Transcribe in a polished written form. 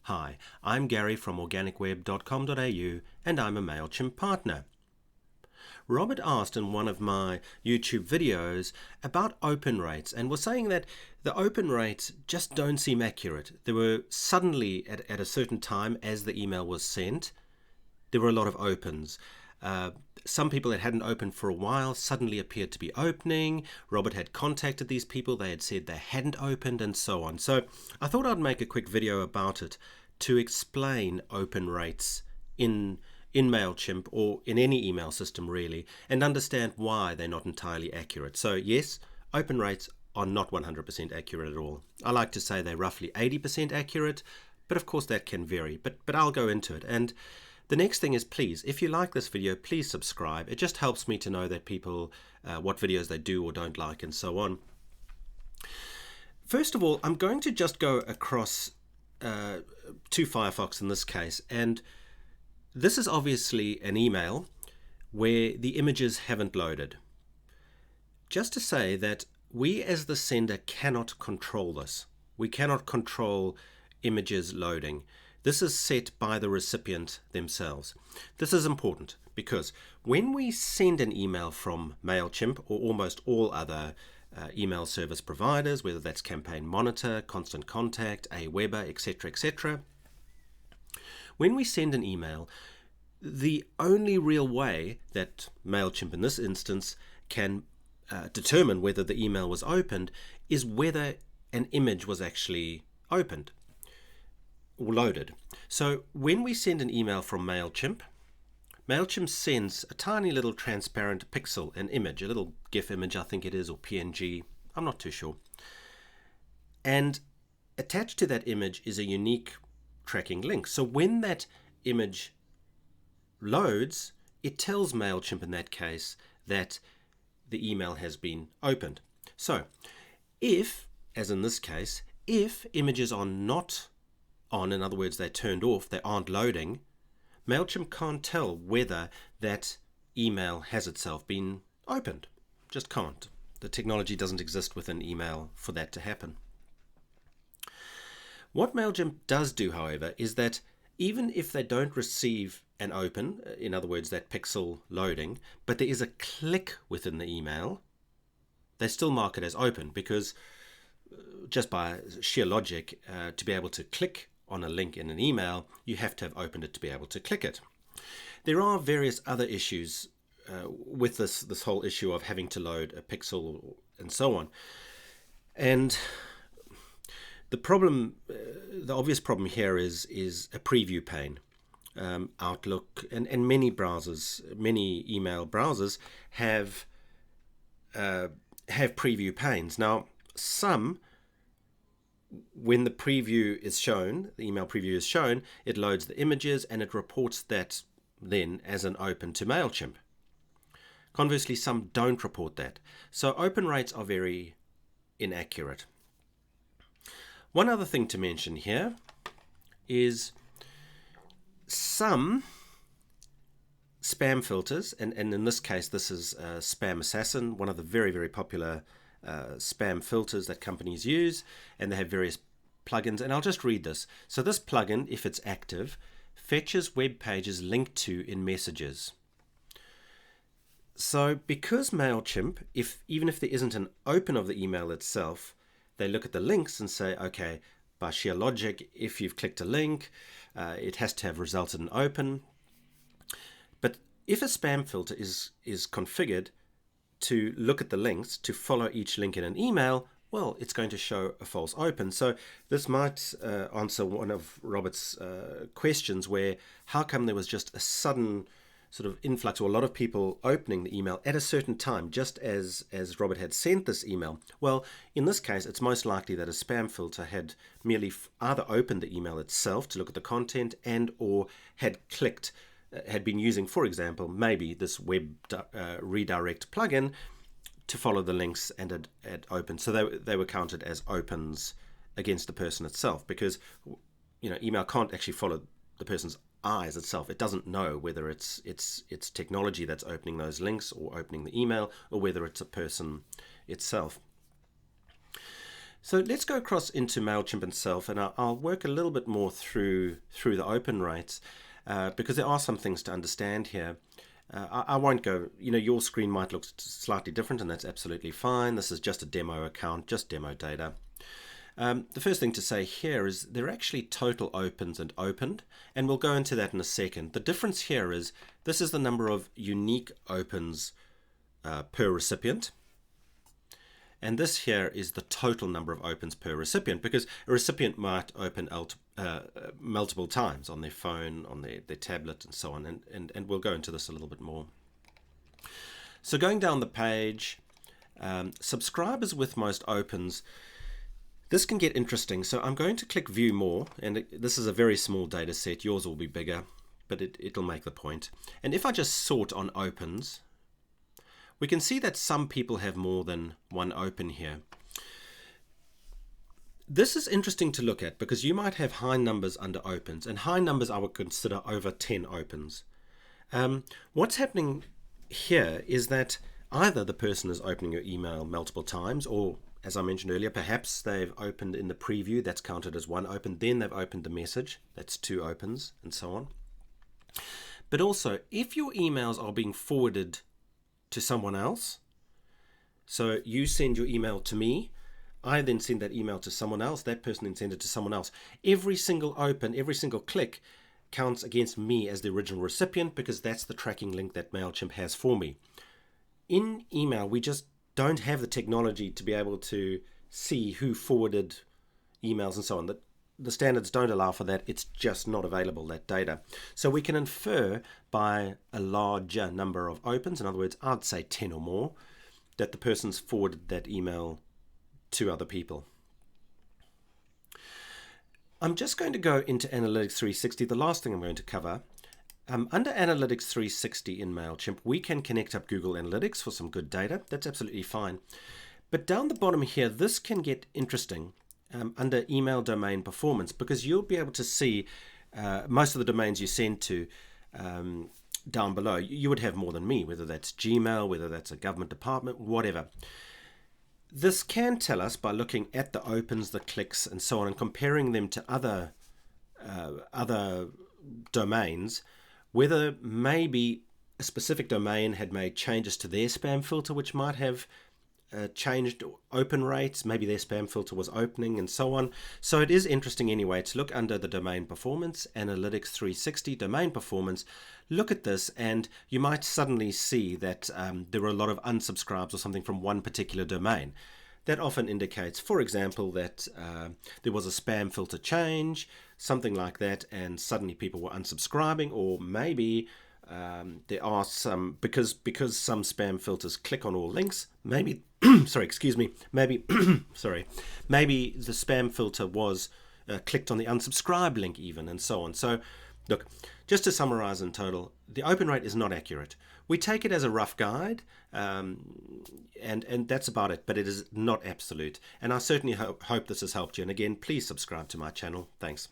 Hi, I'm Gary from organicweb.com.au and I'm a Mailchimp partner. Robert asked in one of my YouTube videos about open rates and was saying that the open rates just don't seem accurate. There were suddenly, at a certain time as the email was sent, there were a lot of opens. Some people that hadn't opened for a while suddenly appeared to be opening. Robert had contacted these people. They had said they hadn't opened and so on. So I thought I'd make a quick video about it to explain open rates in Mailchimp or in any email system really, and understand why they're not entirely accurate. So yes, open rates are not 100% accurate at all. I like to say they're roughly 80% accurate, but of course that can vary. But I'll go into it. And the next thing is, please, if you like this video, please subscribe. It just helps me to know that people, what videos they do or don't like and so on. First of all, I'm going to just go across to Firefox in this case, and this is obviously an email where the images haven't loaded. Just to say that we as the sender cannot control this. We cannot control images loading. This is set by the recipient themselves. This is important because when we send an email from Mailchimp or almost all other email service providers, whether that's Campaign Monitor, Constant Contact, Aweber, etc., when we send an email, the only real way that Mailchimp in this instance can determine whether the email was opened is whether an image was actually opened or loaded. So when we send an email from Mailchimp, Mailchimp sends a tiny little transparent pixel, an image, a little GIF image I think it is, or PNG, I'm not too sure. And attached to that image is a unique tracking link. So when that image loads, it tells Mailchimp in that case that the email has been opened. So if, as in this case, if images are not on, in other words, they're turned off, they aren't loading, Mailchimp can't tell whether that email has itself been opened. Just can't. The technology doesn't exist within email for that to happen. What Mailchimp does do, however, is that even if they don't receive an open, in other words, that pixel loading, but there is a click within the email, they still mark it as open because just by sheer logic, to be able to click on a link in an email, you have to have opened it to be able to click it. There are various other issues with this whole issue of having to load a pixel and so on. And the problem, the obvious problem here is a preview pane. Outlook and many browsers, many email browsers have preview panes. Now, some, when the preview is shown, the email preview is shown, it loads the images and it reports that then as an open to Mailchimp. Conversely, some don't report that. So open rates are very inaccurate. One other thing to mention here is some spam filters, and in this case this is Spam Assassin, one of the very, very popular spam filters that companies use, and they have various plugins, and I'll just read this. So this plugin, if it's active, fetches web pages linked to in messages. So because Mailchimp, even if there isn't an open of the email itself, they look at the links and say, okay, by sheer logic, if you've clicked a link, it has to have resulted in open. But if a spam filter is configured to look at the links, to follow each link in an email, well, it's going to show a false open. So this might answer one of Robert's questions, where how come there was just a sudden sort of influx or a lot of people opening the email at a certain time, just as Robert had sent this email? Well, in this case, it's most likely that a spam filter had merely either opened the email itself to look at the content and or had clicked, had been using, for example, maybe this web redirect plugin to follow the links and had opened. So they were counted as opens against the person itself, because email can't actually follow the person's eyes itself. It doesn't know whether it's technology that's opening those links or opening the email, or whether it's a person itself. So let's go across into Mailchimp itself, and I'll work a little bit more through the open rates because there are some things to understand here. I won't go, your screen might look slightly different, and that's absolutely fine. This is just a demo account, just demo data. The first thing to say here is there are actually total opens and opened, and we'll go into that in a second. The difference here is this is the number of unique opens per recipient. And this here is the total number of opens per recipient, because a recipient might open multiple times on their phone, on their tablet, and so on. And we'll go into this a little bit more. So going down the page, subscribers with most opens, this can get interesting. So I'm going to click View More, and this is a very small data set. Yours will be bigger, but it'll make the point. And if I just sort on opens, we can see that some people have more than one open here. This is interesting to look at because you might have high numbers under opens, and high numbers I would consider over 10 opens. What's happening here is that either the person is opening your email multiple times, or as I mentioned earlier, perhaps they've opened in the preview, that's counted as one open, then they've opened a message, that's 2 opens, and so on. But also, if your emails are being forwarded to someone else, so you send your email to me, I then send that email to someone else, that person then sends it to someone else. Every single open, every single click counts against me as the original recipient, because that's the tracking link that Mailchimp has for me. In email, we just don't have the technology to be able to see who forwarded emails and so on. The standards don't allow for that. It's just not available, that data. So we can infer by a larger number of opens, in other words, I'd say 10 or more, that the person's forwarded that email to other people. I'm just going to go into Analytics 360, the last thing I'm going to cover. Under Analytics 360 in Mailchimp, we can connect up Google Analytics for some good data. That's absolutely fine. But down the bottom here, this can get interesting. Under email domain performance, because you'll be able to see most of the domains you send to down below. You would have more than me, whether that's Gmail, whether that's a government department, whatever. This can tell us by looking at the opens, the clicks, and so on, and comparing them to other domains, whether maybe a specific domain had made changes to their spam filter, which might have changed open rates, maybe their spam filter was opening, and so on. So it is interesting anyway to look under the domain performance, Analytics 360 domain performance, look at this, and you might suddenly see that there were a lot of unsubscribes or something from one particular domain. That often indicates, for example, that there was a spam filter change, something like that, and suddenly people were unsubscribing, or maybe there are some, because some spam filters click on all links, maybe maybe the spam filter was clicked on the unsubscribe link even, and so on. So look, just to summarize in total, the open rate is not accurate. We take it as a rough guide, and that's about it, but it is not absolute. And I certainly hope this has helped you. And again, please subscribe to my channel. Thanks.